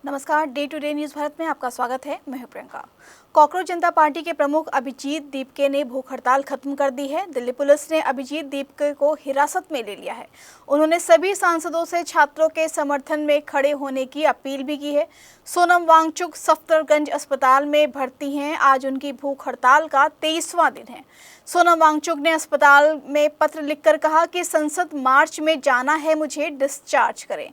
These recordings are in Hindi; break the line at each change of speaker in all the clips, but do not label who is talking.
नमस्कार, day to day news Bharat में आपका स्वागत है। मैं हूं प्रियंका। कॉकरोच जनता पार्टी के प्रमुख अभिजीत दीपके ने भूख हड़ताल खत्म कर दी है। दिल्ली पुलिस ने अभिजीत दीपके को हिरासत में ले लिया है। उन्होंने सभी सांसदों से छात्रों के समर्थन में खड़े होने की अपील भी की है। सोनम वांगचुक सफदरगंज अस्पताल में भर्ती हैं। आज उनकी भूख हड़ताल का 23वां दिन है। सोनम वांगचुक ने अस्पताल में पत्र लिखकर कहा कि संसद मार्च में जाना है, मुझे डिस्चार्ज करें।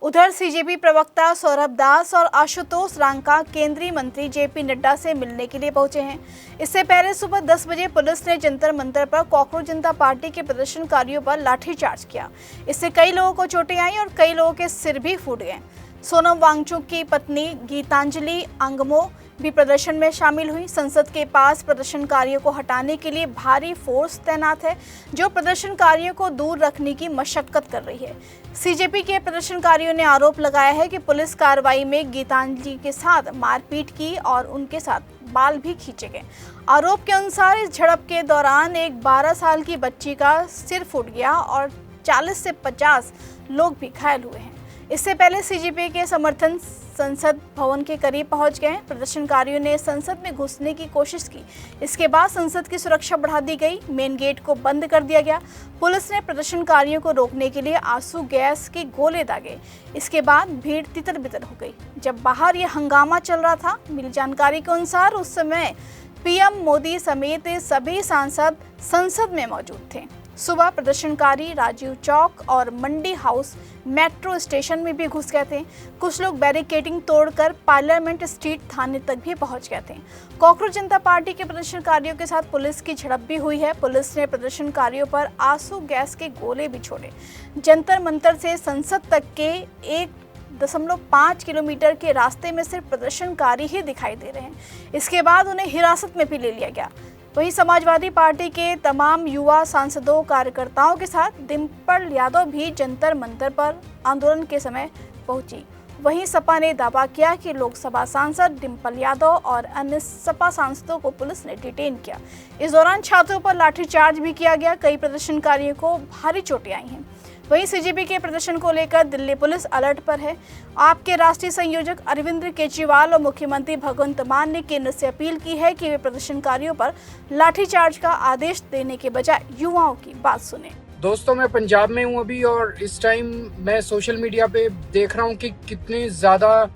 उधर सीजेपी प्रवक्ता सौरभ दास और आशुतोष रांका केंद्रीय मंत्री जेपी नड्डा से मिलने के लिए पहुंचे हैं। इससे पहले सुबह 10 बजे पुलिस ने जंतर मंतर पर कॉकरोच जनता पार्टी के प्रदर्शनकारियों पर लाठीचार्ज किया। इससे कई लोगों को चोटें आई और कई लोगों के सिर भी फूट गए। सोनम वांगचुक की पत्नी गीतांजलि अंगमो भी प्रदर्शन में शामिल हुई। संसद के पास प्रदर्शनकारियों को हटाने के लिए भारी फोर्स तैनात है, जो प्रदर्शनकारियों को दूर रखने की मशक्कत कर रही है। सीजेपी के प्रदर्शनकारियों ने आरोप लगाया है कि पुलिस कार्रवाई में गीतांजलि के साथ मारपीट की और उनके साथ बाल भी खींचे गए। आरोप के अनुसार इस झड़प के दौरान एक 12 साल की बच्ची का सिर फूट गया और 40 से 50 लोग भी घायल हुए हैं। इससे पहले सीजेपी के समर्थन संसद भवन के करीब पहुंच गए। प्रदर्शनकारियों ने संसद में घुसने की कोशिश की। इसके बाद संसद की सुरक्षा बढ़ा दी गई। मेन गेट को बंद कर दिया गया। पुलिस ने प्रदर्शनकारियों को रोकने के लिए आंसू गैस के गोले दागे। इसके बाद भीड़ तितर बितर हो गई। जब बाहर यह हंगामा चल रहा था, मिली जानकारी के अनुसार उस समय पीएम मोदी समेत सभी सांसद संसद में मौजूद थे। सुबह प्रदर्शनकारी राजीव चौक और मंडी हाउस मेट्रो स्टेशन में भी घुस गए थे। कुछ लोग बैरिकेडिंग तोड़कर पार्लियामेंट स्ट्रीट थाने तक भी पहुंच गए थे। कॉकरोच जनता पार्टी के प्रदर्शनकारियों के साथ पुलिस की झड़प भी हुई है। पुलिस ने प्रदर्शनकारियों पर आंसू गैस के गोले भी छोड़े। जंतर मंतर से संसद तक के 1.5 किलोमीटर के रास्ते में सिर्फ प्रदर्शनकारी ही दिखाई दे रहे हैं। इसके बाद उन्हें हिरासत में भी ले लिया गया। वहीं समाजवादी पार्टी के तमाम युवा सांसदों कार्यकर्ताओं के साथ डिम्पल यादव भी जंतर मंतर पर आंदोलन के समय पहुंची। वहीं सपा ने दावा किया कि लोकसभा सांसद डिम्पल यादव और अन्य सपा सांसदों को पुलिस ने डिटेन किया। इस दौरान छात्रों पर लाठीचार्ज भी किया गया। कई प्रदर्शनकारियों को भारी चोटें आई हैं। वहीं सीजेपी के प्रदर्शन को लेकर दिल्ली पुलिस अलर्ट पर है। आपके राष्ट्रीय संयोजक अरविंद केजरीवाल और मुख्यमंत्री भगवंत मान ने केंद्र से अपील की है कि वे प्रदर्शनकारियों पर लाठीचार्ज का आदेश देने के बजाय युवाओं की बात सुने।
दोस्तों, मैं पंजाब में हूँ अभी और इस टाइम मैं सोशल मीडिया पे देख रहा हूँ कि कितने ज़्यादा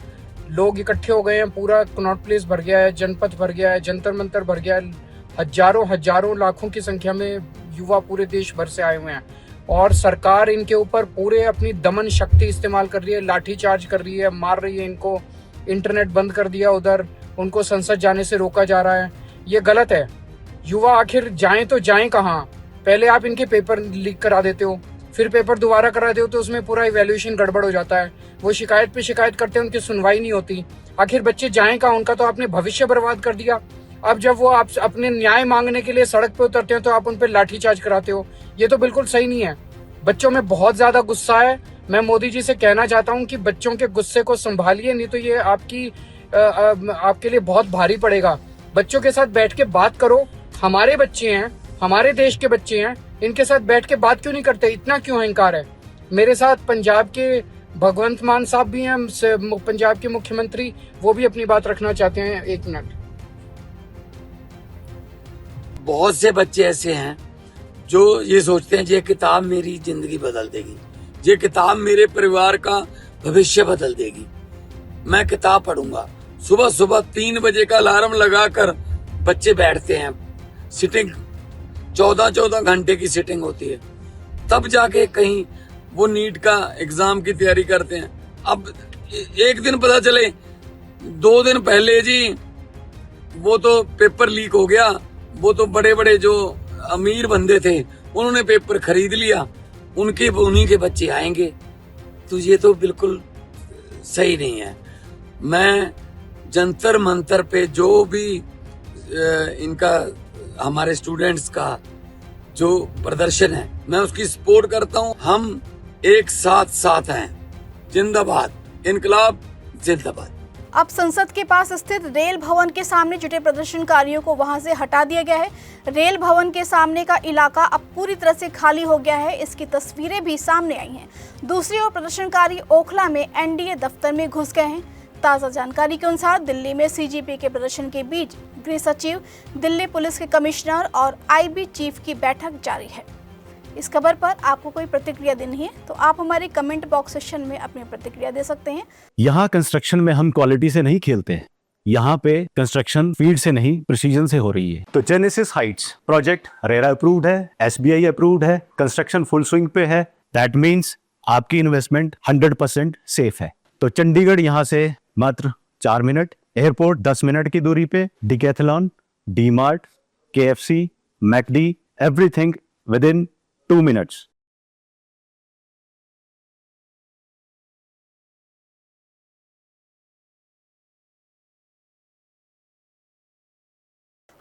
लोग इकट्ठे हो गए हैं। पूरा कनॉट प्लेस भर गया है, जनपथ भर गया है, जंतर मंतर भर गया है। हजारों लाखों की संख्या में युवा पूरे देश भर से आए हुए हैं और सरकार इनके ऊपर पूरे अपनी दमन शक्ति इस्तेमाल कर रही है, लाठीचार्ज कर रही है, मार रही है इनको। इंटरनेट बंद कर दिया, उधर उनको संसद जाने से रोका जा रहा है। ये गलत है। युवा आखिर जाएं तो जाएं कहाँ? पहले आप इनके पेपर लीक करा देते हो, फिर पेपर दोबारा करा देते हो तो उसमें पूरा इवैल्यूएशन गड़बड़ हो जाता है। वो शिकायत पे शिकायत करते हैं, उनकी सुनवाई नहीं होती। आखिर बच्चे जाएं कहाँ? उनका तो आपने भविष्य बर्बाद कर दिया। अब जब वो आप अपने न्याय मांगने के लिए सड़क पे उतरते हैं तो आप उन पे लाठीचार्ज कराते हो। ये तो बिल्कुल सही नहीं है। बच्चों में बहुत ज्यादा गुस्सा है। मैं मोदी जी से कहना चाहता हूँ कि बच्चों के गुस्से को संभालिए, नहीं तो ये आपके लिए बहुत भारी पड़ेगा। बच्चों के साथ बैठ के बात करो। हमारे बच्चे हैं, हमारे देश के बच्चे हैं, इनके साथ बैठ के बात क्यों नहीं करते? इतना क्यों अहंकार है? मेरे साथ पंजाब के भगवंत मान साहब भी हैं, पंजाब के मुख्यमंत्री, वो भी अपनी बात रखना चाहते हैं। 1 मिनट।
बहुत से बच्चे ऐसे हैं जो ये सोचते हैं ये किताब मेरी जिंदगी बदल देगी, ये किताब मेरे परिवार का भविष्य बदल देगी। मैं किताब पढ़ूंगा। सुबह सुबह 3 बजे का अलार्म लगाकर बच्चे बैठते हैं। सिटिंग 14 घंटे की सिटिंग होती है, तब जाके कहीं वो नीट का एग्जाम की तैयारी करते हैं। अब एक दिन पता चले 2 दिन पहले जी वो तो पेपर लीक हो गया। वो तो बड़े बड़े जो अमीर बंदे थे उन्होंने पेपर खरीद लिया, उन्हीं के बच्चे आएंगे। तो ये तो बिल्कुल सही नहीं है। मैं जंतर मंतर पे जो भी इनका हमारे स्टूडेंट्स का जो प्रदर्शन है, मैं उसकी सपोर्ट करता हूँ। हम एक साथ हैं। जिंदाबाद, इनकलाब जिंदाबाद।
अब संसद के पास स्थित रेल भवन के सामने जुटे प्रदर्शनकारियों को वहां से हटा दिया गया है। रेल भवन के सामने का इलाका अब पूरी तरह से खाली हो गया है। इसकी तस्वीरें भी सामने आई हैं। दूसरी ओर प्रदर्शनकारी ओखला में एनडीए दफ्तर में घुस गए हैं। ताज़ा जानकारी के अनुसार दिल्ली में सीजीपी के प्रदर्शन के बीच गृह सचिव, दिल्ली पुलिस के कमिश्नर और आईबी चीफ की बैठक जारी है। इस खबर पर आपको कोई प्रतिक्रिया देनी है तो आप हमारे कमेंट बॉक्स सेक्शन में अपनी प्रतिक्रिया दे सकते हैं।
यहाँ कंस्ट्रक्शन में हम क्वालिटी से नहीं खेलते हैं। यहाँ पे कंस्ट्रक्शन फील्ड से नहीं प्रिसीजन से हो रही है। तो genesis Heights project RERA approved है, एसबीआई अप्रूव्ड है, कंस्ट्रक्शन फुल स्विंग पे है। दैट मीन्स आपकी इन्वेस्टमेंट 100% सेफ है। तो चंडीगढ़ यहाँ से मात्र 4 मिनट, एयरपोर्ट 10 मिनट की दूरी पे, decathlon, D mart, KFC, McD, everything with in 2 minutes.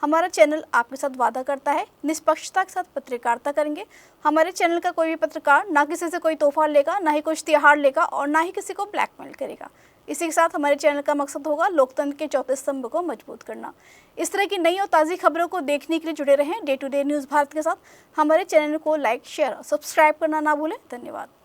हमारा चैनल आपके साथ वादा करता है निष्पक्षता के साथ पत्रकारिता करेंगे। हमारे चैनल का कोई भी पत्रकार ना किसी से कोई तोहफा लेगा, ना ही कोई इश्तिहार लेगा और ना ही किसी को ब्लैकमेल करेगा। इसी के साथ हमारे चैनल का मकसद होगा लोकतंत्र के चौथे स्तंभ को मजबूत करना। इस तरह की नई और ताज़ी खबरों को देखने के लिए जुड़े रहें day to day news Bharat के साथ। हमारे चैनल को लाइक, शेयर और सब्सक्राइब करना ना भूलें। धन्यवाद।